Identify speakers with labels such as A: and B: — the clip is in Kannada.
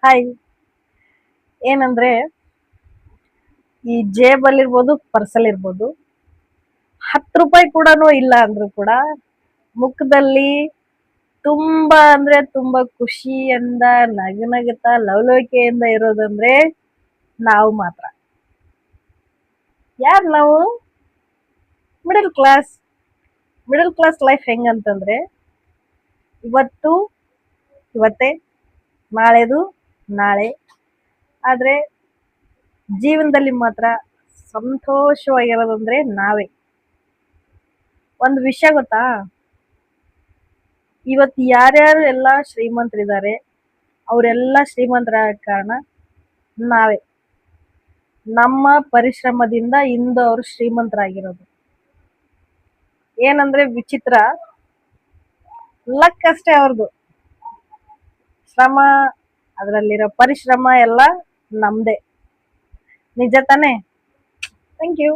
A: ಹಾಯ್. ಏನಂದ್ರೆ ಈ ಜೇಬಲ್ಲಿ ಇರ್ಬೋದು, ಪರ್ಸಲ್ ಇರ್ಬೋದು, 10 ರೂಪಾಯಿ ಕೂಡ ಇಲ್ಲ ಅಂದ್ರೂ ಕೂಡ ಮುಖದಲ್ಲಿ ತುಂಬಾ ಅಂದ್ರೆ ತುಂಬಾ ಖುಷಿಯಿಂದ ನಗುತ್ತಾ ಲವಲವಿಕೆಯಿಂದ ಇರೋದಂದ್ರೆ ನಾವು ಮಾತ್ರ. ಯಾರು ನಾವು? Middle class. Middle class life ಹೆಂಗಂತಂದ್ರೆ ಇವತ್ತು ಇವತ್ತೇ, ನಾಳೆದು ನಾಳೆ. ಆದ್ರೆ ಜೀವನದಲ್ಲಿ ಮಾತ್ರ ಸಂತೋಷವಾಗಿರೋದಂದ್ರೆ ನಾವೇ. ಒಂದು ವಿಷಯ ಗೊತ್ತಾ, ಇವತ್ತು ಯಾರ್ಯಾರು ಎಲ್ಲ ಶ್ರೀಮಂತರಿದ್ದಾರೆ ಅವರೆಲ್ಲ ಶ್ರೀಮಂತರ ಕಾರಣ ನಾವೇ. ನಮ್ಮ ಪರಿಶ್ರಮದಿಂದ ಇಂದು ಅವರು ಶ್ರೀಮಂತರಾಗಿರೋದು. ಏನಂದ್ರೆ ವಿಚಿತ್ರ, ಲಕ್ ಅಷ್ಟೇ ಅವ್ರದ್ದು. ಶ್ರಮ, ಅದರಲ್ಲಿರೋ ಪರಿಶ್ರಮ ಎಲ್ಲ ನಮ್ದೇ. ನಿಜ ತಾನೆ? Thank you.